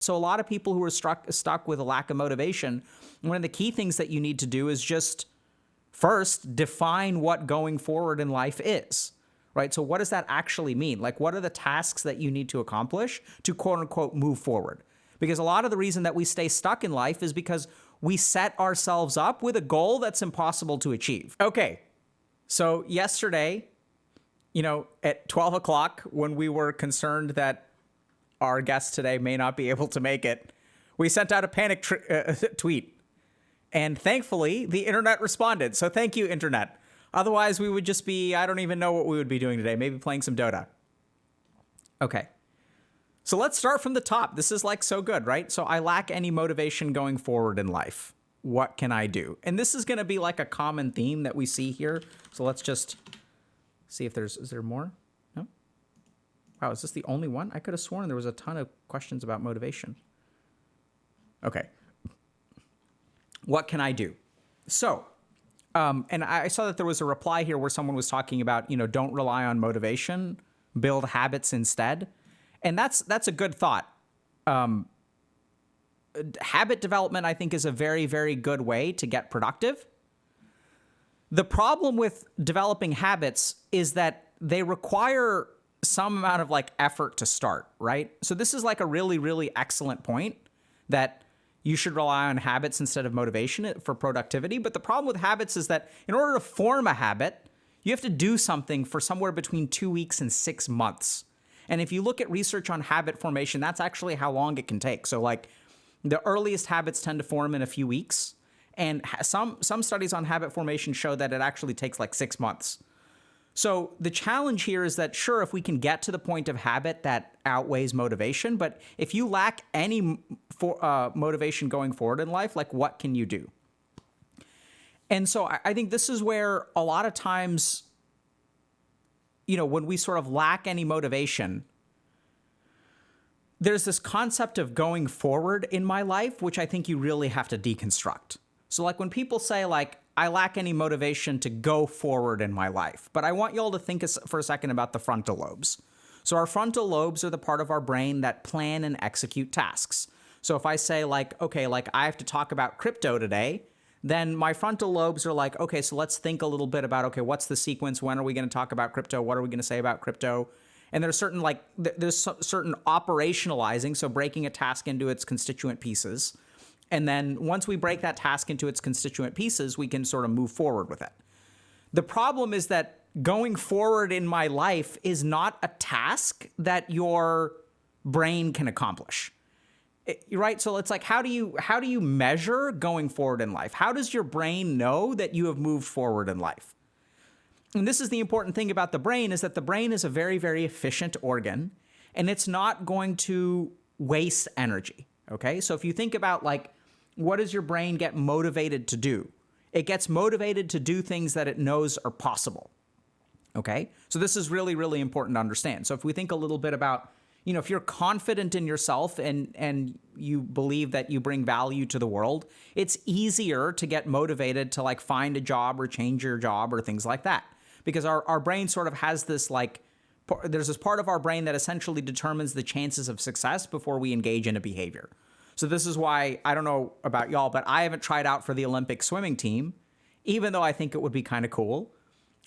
So a lot of people who are stuck with a lack of motivation, one of the key things that you need to do is just first define what going forward in life is, right? So what does that actually mean? Like, what are the tasks that you need to accomplish to quote unquote move forward? Because a lot of the reason that we stay stuck in life is because we set ourselves up with a goal that's impossible to achieve. Okay, so yesterday, at 12 o'clock, when we were concerned that our guest today may not be able to make it, we sent out a panic tweet. And thankfully, the internet responded. So thank you, internet. Otherwise, we would just be, I don't even know what we would be doing today. Maybe playing some Dota. Okay. So let's start from the top. This is like so good, right? So I lack any motivation going forward in life. What can I do? And this is going to be like a common theme that we see here. So let's just see if is there more? No? Wow, is this the only one? I could have sworn there was a ton of questions about motivation. Okay. What can I do? So, and I saw that there was a reply here where someone was talking about, don't rely on motivation, build habits instead. And that's a good thought. Habit development, I think, is a very, very good way to get productive. The problem with developing habits is that they require some amount of effort to start, right? So this is like a really, really excellent point that you should rely on habits instead of motivation for productivity. But the problem with habits is that in order to form a habit, you have to do something for somewhere between 2 weeks and 6 months. And if you look at research on habit formation, that's actually how long it can take. So the earliest habits tend to form in a few weeks. And some studies on habit formation show that it actually takes 6 months. So the challenge here is that, sure, if we can get to the point of habit that outweighs motivation, but if you lack any motivation going forward in life, what can you do? And so I think this is where a lot of times, when we sort of lack any motivation, there's this concept of going forward in my life, which I think you really have to deconstruct. So when people say I lack any motivation to go forward in my life, but I want you all to think for a second about the frontal lobes. So our frontal lobes are the part of our brain that plan and execute tasks. So if I say okay, I have to talk about crypto today, then my frontal lobes are okay, so let's think a little bit about, okay, what's the sequence? When are we going to talk about crypto? What are we going to say about crypto? And there's certain certain operationalizing, so breaking a task into its constituent pieces. And then once we break that task into its constituent pieces, we can sort of move forward with it. The problem is that going forward in my life is not a task that your brain can accomplish. Right? So it's how do you measure going forward in life? How does your brain know that you have moved forward in life? And this is the important thing about the brain, is that the brain is a very, very efficient organ, and it's not going to waste energy. Okay? So if you think about what does your brain get motivated to do? It gets motivated to do things that it knows are possible. Okay? So this is really, really important to understand. So if we think a little bit about, if you're confident in yourself and you believe that you bring value to the world, it's easier to get motivated to find a job or change your job or things like that. Because our brain sort of has this there's this part of our brain that essentially determines the chances of success before we engage in a behavior. So this is why, I don't know about y'all, but I haven't tried out for the Olympic swimming team, even though I think it would be kind of cool.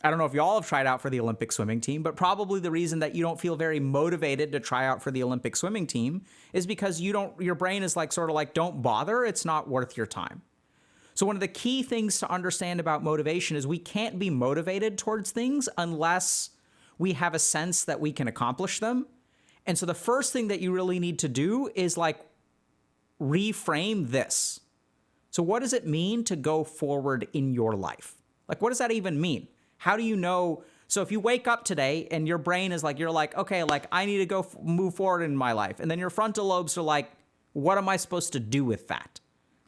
I don't know if y'all have tried out for the Olympic swimming team, but probably the reason that you don't feel very motivated to try out for the Olympic swimming team is because your brain is don't bother, it's not worth your time. So one of the key things to understand about motivation is we can't be motivated towards things unless we have a sense that we can accomplish them. And so the first thing that you really need to do is reframe this. So what does it mean to go forward in your life? What does that even mean? How do you know? So if you wake up today and your brain is okay, I need to go move forward in my life. And then your frontal lobes are what am I supposed to do with that?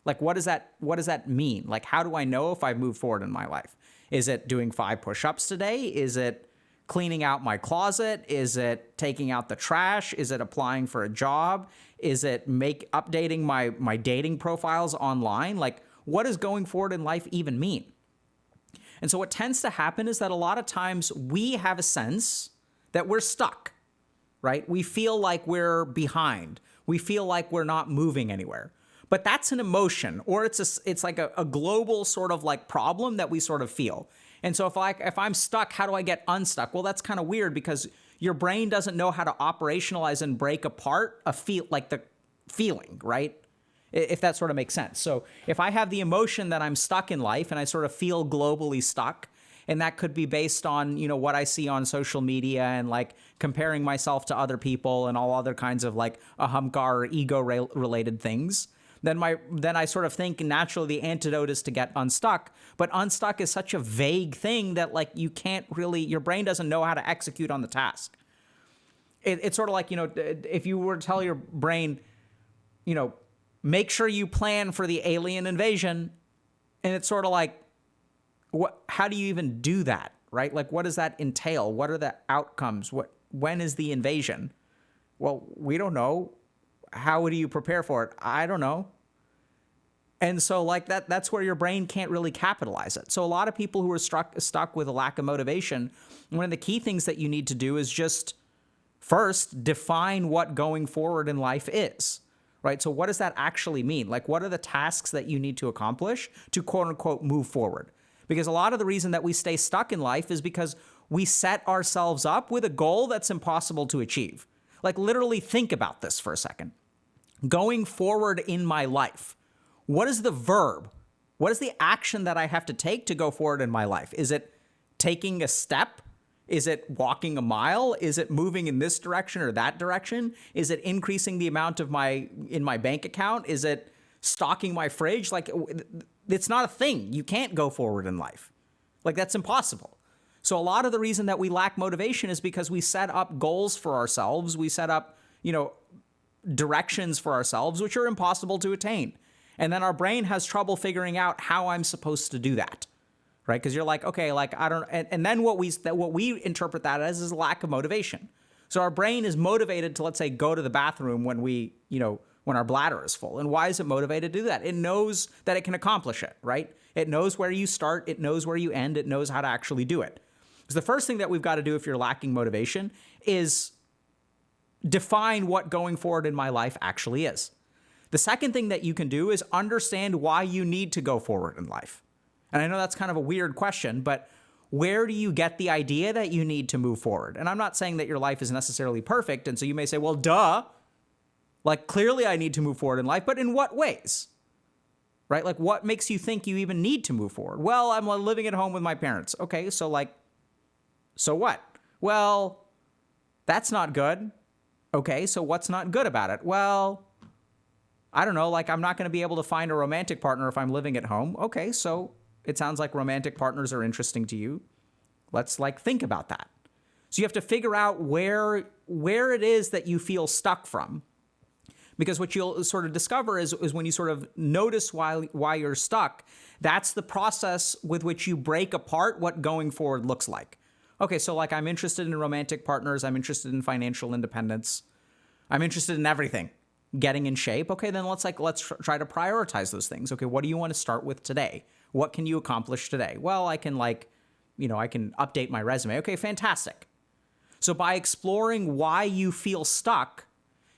What does that mean? How do I know if I've moved forward in my life? Is it doing 5 push-ups today? Is it cleaning out my closet? Is it taking out the trash? Is it applying for a job? Is it updating my dating profiles online? What does going forward in life even mean? And so what tends to happen is that a lot of times we have a sense that we're stuck, right? We feel like we're behind. we feel like we're not moving anywhere. But that's an emotion, or it's like a global sort of like problem that we sort of feel. And so if I'm stuck, how do I get unstuck? Well, that's kind of weird because your brain doesn't know how to operationalize and break apart the feeling, right? If that sort of makes sense. So if I have the emotion that I'm stuck in life and I sort of feel globally stuck, and that could be based on, what I see on social media and like comparing myself to other people and all other kinds of like ahamkar or ego related things, then I sort of think naturally the antidote is to get unstuck. But unstuck is such a vague thing that like you can't really, your brain doesn't know how to execute on the task. It's sort of like, if you were to tell your brain, make sure you plan for the alien invasion, and it's sort of like, how do you even do that, right? Like, what does that entail? What are the outcomes? When is the invasion? Well, we don't know. How do you prepare for it? I don't know. And so like that's where your brain can't really capitalize it. So a lot of people who are stuck with a lack of motivation, one of the key things that you need to do is just first define what going forward in life is, right? So what does that actually mean? Like, what are the tasks that you need to accomplish to quote unquote move forward? Because a lot of the reason that we stay stuck in life is because we set ourselves up with a goal that's impossible to achieve. Like, literally think about this for a second. Going forward in my life, what is the verb? What is the action that I have to take to go forward in my life? Is it taking a step? Is it walking a mile? Is it moving in this direction or that direction? Is it increasing the amount of in my bank account? Is it stocking my fridge? Like, it's not a thing. You can't go forward in life. Like, that's impossible. So a lot of the reason that we lack motivation is because we set up goals for ourselves. We set up, directions for ourselves, which are impossible to attain. And then our brain has trouble figuring out how I'm supposed to do that, right? Because you're like, okay, like, I don't, and then what we interpret that as is a lack of motivation. So our brain is motivated to, let's say, go to the bathroom when when our bladder is full. And why is it motivated to do that? It knows that it can accomplish it, right? It knows where you start. It knows where you end. It knows how to actually do it. So the first thing that we've got to do if you're lacking motivation is define what going forward in my life actually is. The second thing that you can do is understand why you need to go forward in life. And I know that's kind of a weird question, but where do you get the idea that you need to move forward? And I'm not saying that your life is necessarily perfect. And so you may say, well, duh, like, clearly I need to move forward in life, but in what ways? Right? Like, what makes you think you even need to move forward? Well, I'm living at home with my parents. Okay, so what? Well, that's not good. Okay, so what's not good about it? Well, I don't know, like, I'm not going to be able to find a romantic partner if I'm living at home. Okay, so it sounds like romantic partners are interesting to you. Let's think about that. So you have to figure out where it is that you feel stuck from. Because what you'll sort of discover is when you sort of notice why you're stuck, that's the process with which you break apart what going forward looks like. Okay, so I'm interested in romantic partners. I'm interested in financial independence. I'm interested in everything. Getting in shape. Okay, then let's try to prioritize those things. Okay, what do you want to start with today? What can you accomplish today? Well, I can I can update my resume. Okay, fantastic. So by exploring why you feel stuck,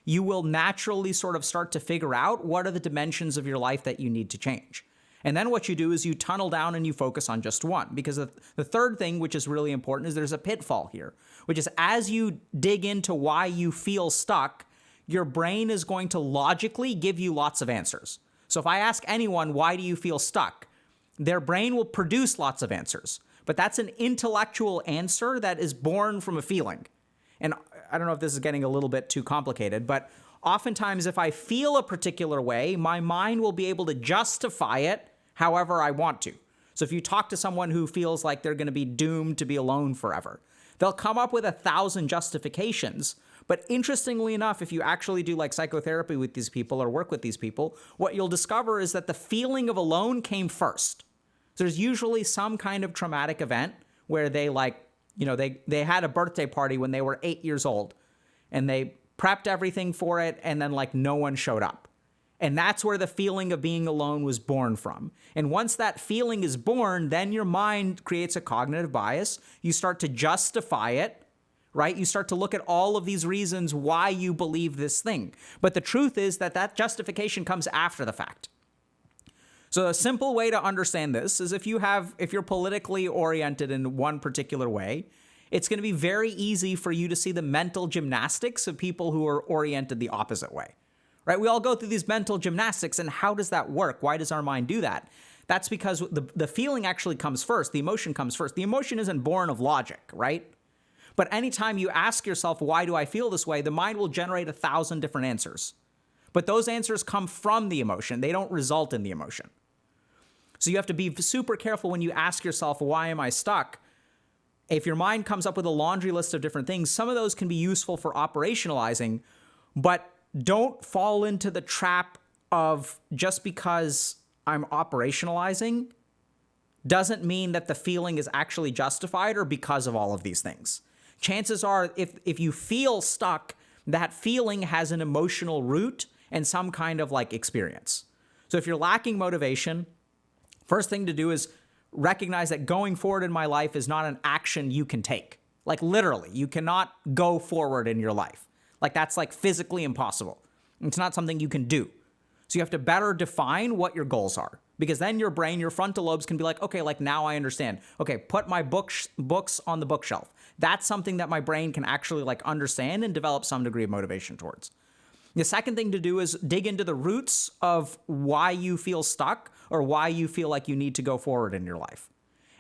you will naturally sort of start to figure out what are the dimensions of your life that you need to change. And then what you do is you tunnel down and you focus on just one. Because the third thing, which is really important, is there's a pitfall here, which is as you dig into why you feel stuck, your brain is going to logically give you lots of answers. So if I ask anyone, why do you feel stuck? Their brain will produce lots of answers. But that's an intellectual answer that is born from a feeling. And I don't know if this is getting a little bit too complicated, but oftentimes if I feel a particular way, my mind will be able to justify it however I want to. So if you talk to someone who feels like they're going to be doomed to be alone forever, they'll come up with 1,000 justifications. But interestingly enough, if you actually do psychotherapy with these people or work with these people, what you'll discover is that the feeling of alone came first. So there's usually some kind of traumatic event where they they had a birthday party when they were 8 years old and they prepped everything for it and then no one showed up. And that's where the feeling of being alone was born from. And once that feeling is born, then your mind creates a cognitive bias. You start to justify it, right? You start to look at all of these reasons why you believe this thing. But the truth is that that justification comes after the fact. So a simple way to understand this is if you're politically oriented in one particular way, it's going to be very easy for you to see the mental gymnastics of people who are oriented the opposite way, right? We all go through these mental gymnastics, and how does that work? Why does our mind do that? That's because the feeling actually comes first. The emotion comes first. The emotion isn't born of logic, right? But anytime you ask yourself, why do I feel this way? The mind will generate 1,000 different answers. But those answers come from the emotion. They don't result in the emotion. So you have to be super careful when you ask yourself, why am I stuck? If your mind comes up with a laundry list of different things, some of those can be useful for operationalizing, but don't fall into the trap of just because I'm operationalizing doesn't mean that the feeling is actually justified or because of all of these things. Chances are, if you feel stuck, that feeling has an emotional root and some kind of like experience. So if you're lacking motivation, first thing to do is recognize that going forward in my life is not an action you can take. Like literally, you cannot go forward in your life. Like that's like physically impossible. It's not something you can do. So you have to better define what your goals are, because then your brain, your frontal lobes can be like, okay, like now I understand. Okay, put my books on the bookshelf. That's something that my brain can actually like understand and develop some degree of motivation towards. The second thing to do is dig into the roots of why you feel stuck or why you feel like you need to go forward in your life.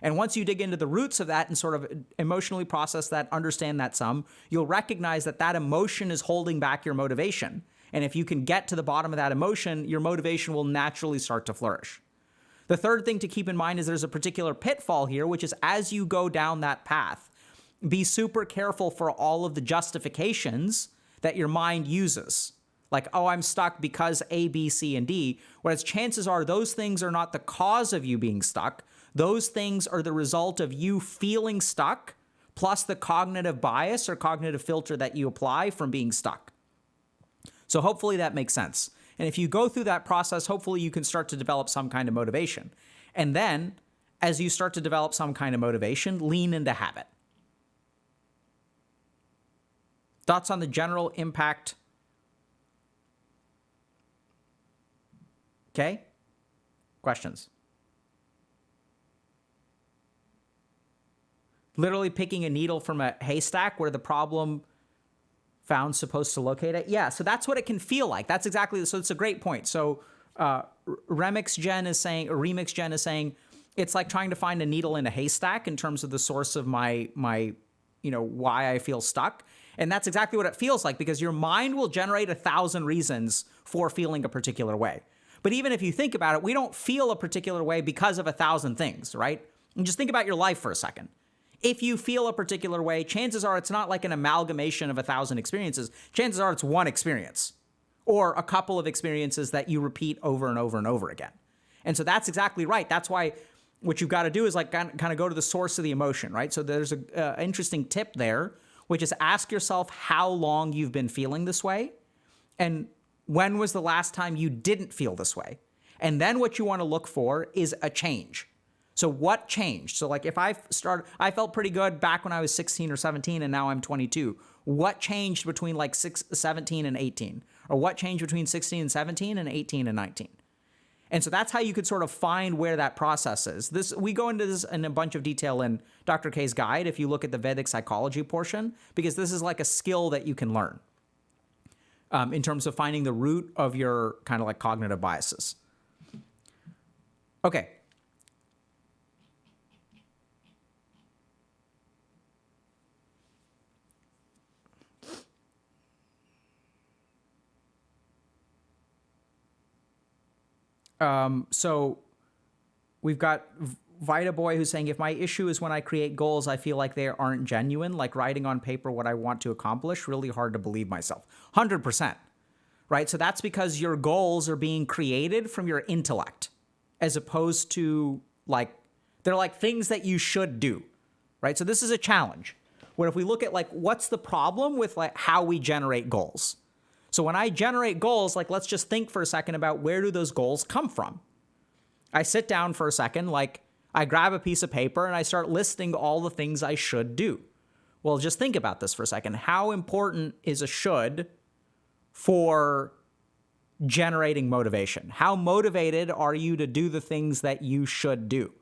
And once you dig into the roots of that and sort of emotionally process that, understand that some, you'll recognize that that emotion is holding back your motivation. And if you can get to the bottom of that emotion, your motivation will naturally start to flourish. The third thing to keep in mind is there's a particular pitfall here, which is as you go down that path, be super careful for all of the justifications that your mind uses. Like, oh, I'm stuck because A, B, C, and D. Whereas chances are those things are not the cause of you being stuck. Those things are the result of you feeling stuck, plus the cognitive bias or cognitive filter that you apply from being stuck. So hopefully that makes sense. And if you go through that process, hopefully you can start to develop some kind of motivation. And then, as you start to develop some kind of motivation, lean into habit. Thoughts on the general impact? Okay? Questions? Literally picking a needle from a haystack where the problem found supposed to locate it. Yeah, so that's what it can feel like. That's exactly, so it's a great point. So Remix Gen is saying, it's like trying to find a needle in a haystack in terms of the source of my why I feel stuck. And that's exactly what it feels like, because your mind will generate 1,000 reasons for feeling a particular way. But even if you think about it, we don't feel a particular way because of 1,000 things, right? And just think about your life for a second. If you feel a particular way, chances are it's not like an amalgamation of 1,000 experiences. Chances are it's one experience or a couple of experiences that you repeat over and over and over again. And so that's exactly right. That's why what you've got to do is like kind of go to the source of the emotion, right? So there's an interesting tip there, which is ask yourself how long you've been feeling this way and when was the last time you didn't feel this way? And then what you want to look for is a change. So what changed? So like if I felt pretty good back when I was 16 or 17 and now I'm 22. What changed between like 17 and 18? Or what changed between 16 and 17 and 18 and 19? And so that's how you could sort of find where that process is. We go into this in a bunch of detail in Dr. K's guide if you look at the Vedic psychology portion, because this is like a skill that you can learn in terms of finding the root of your kind of like cognitive biases. Okay. So we've got Vita Boy who's saying, if my issue is when I create goals, I feel like they aren't genuine, like writing on paper what I want to accomplish, really hard to believe myself. 100%, right? So that's because your goals are being created from your intellect as opposed to like, they're like things that you should do, right? So this is a challenge. Where if we look at like, what's the problem with like how we generate goals? So when I generate goals, like let's just think for a second about where do those goals come from? I sit down for a second, like I grab a piece of paper and I start listing all the things I should do. Well, just think about this for a second. How important is a should for generating motivation? How motivated are you to do the things that you should do?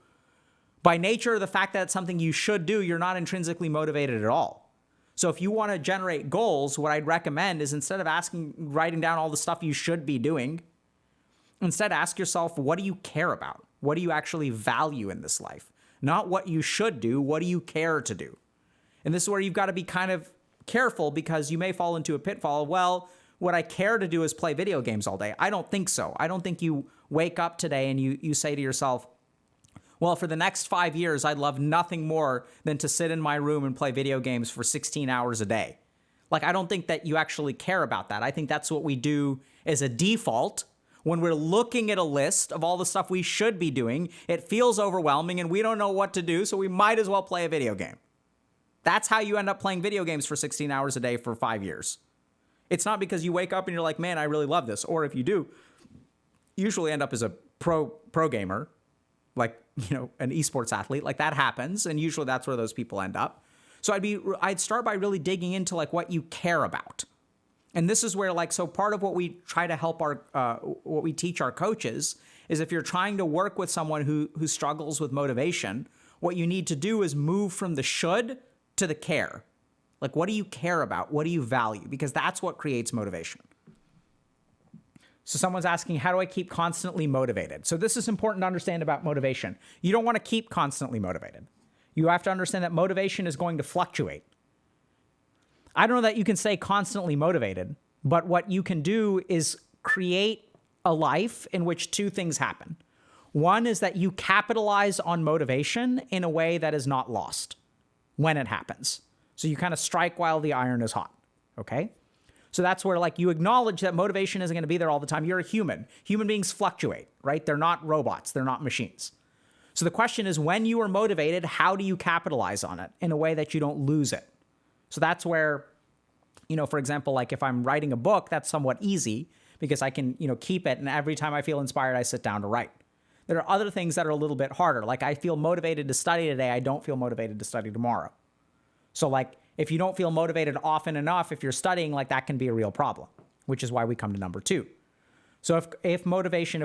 By nature, the fact that it's something you should do, you're not intrinsically motivated at all. So if you want to generate goals, what I'd recommend is instead of writing down all the stuff you should be doing, instead ask yourself, what do you care about? What do you actually value in this life? Not what you should do, what do you care to do? And this is where you've got to be kind of careful, because you may fall into a pitfall of, well, what I care to do is play video games all day. I don't think so. I don't think you wake up today and you say to yourself, well, for the next 5 years, I'd love nothing more than to sit in my room and play video games for 16 hours a day. Like, I don't think that you actually care about that. I think that's what we do as a default. When we're looking at a list of all the stuff we should be doing, it feels overwhelming and we don't know what to do, so we might as well play a video game. That's how you end up playing video games for 16 hours a day for 5 years. It's not because you wake up and you're like, man, I really love this. Or if you do, you usually end up as a pro gamer, like, an esports athlete. Like, that happens, and usually that's where those people end up. So I'd start by really digging into like what you care about. And this is where, like, so part of what we try to help what we teach our coaches is, if you're trying to work with someone who struggles with motivation, what you need to do is move from the should to the care. Like, what do you care about? What do you value? Because that's what creates motivation. So someone's asking, how do I keep constantly motivated? So this is important to understand about motivation. You don't want to keep constantly motivated. You have to understand that motivation is going to fluctuate. I don't know that you can stay constantly motivated, but what you can do is create a life in which two things happen. One is that you capitalize on motivation in a way that is not lost when it happens. So you kind of strike while the iron is hot, okay? So that's where, like, you acknowledge that motivation isn't going to be there all the time. You're a human. Human beings fluctuate, right? They're not robots. They're not machines. So the question is, when you are motivated, how do you capitalize on it in a way that you don't lose it? So that's where, for example, like if I'm writing a book, that's somewhat easy because I can, keep it. And every time I feel inspired, I sit down to write. There are other things that are a little bit harder. Like, I feel motivated to study today. I don't feel motivated to study tomorrow. So, like, if you don't feel motivated often enough, if you're studying, like, that can be a real problem, which is why we come to number 2. So if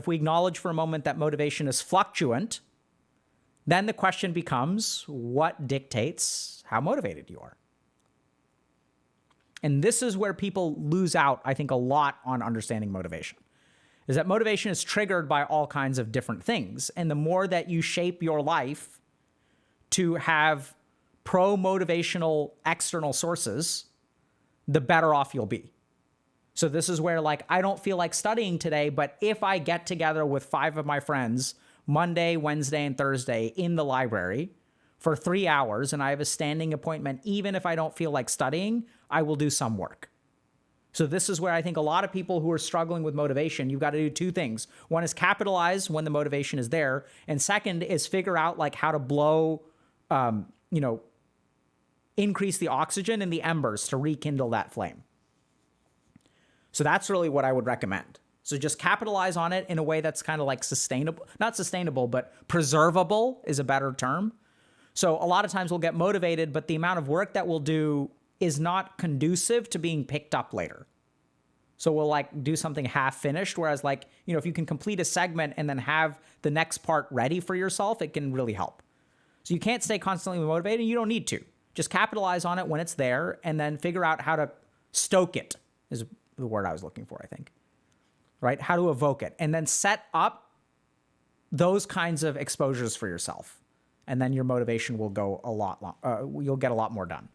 we acknowledge for a moment that motivation is fluctuant, then the question becomes, what dictates how motivated you are? And this is where people lose out, I think, a lot on understanding motivation, is that motivation is triggered by all kinds of different things. And the more that you shape your life to have pro-motivational external sources, the better off you'll be. So this is where, like, I don't feel like studying today, but if I get together with 5 of my friends Monday, Wednesday, and Thursday in the library for 3 hours, and I have a standing appointment, even if I don't feel like studying, I will do some work. So this is where I think a lot of people who are struggling with motivation, you've got to do 2 things. One is capitalize when the motivation is there. And second is figure out, like, how to blow, increase the oxygen in the embers to rekindle that flame. So that's really what I would recommend. So just capitalize on it in a way that's kind of like sustainable, not sustainable, but preservable is a better term. So a lot of times we'll get motivated, but the amount of work that we'll do is not conducive to being picked up later. So we'll, like, do something half finished, whereas, like, if you can complete a segment and then have the next part ready for yourself, it can really help. So you can't stay constantly motivated. You don't need to. Just capitalize on it when it's there, and then figure out how to stoke it, is the word I was looking for, I think. Right? How to evoke it. And then set up those kinds of exposures for yourself. And then your motivation will go a lot you'll get a lot more done.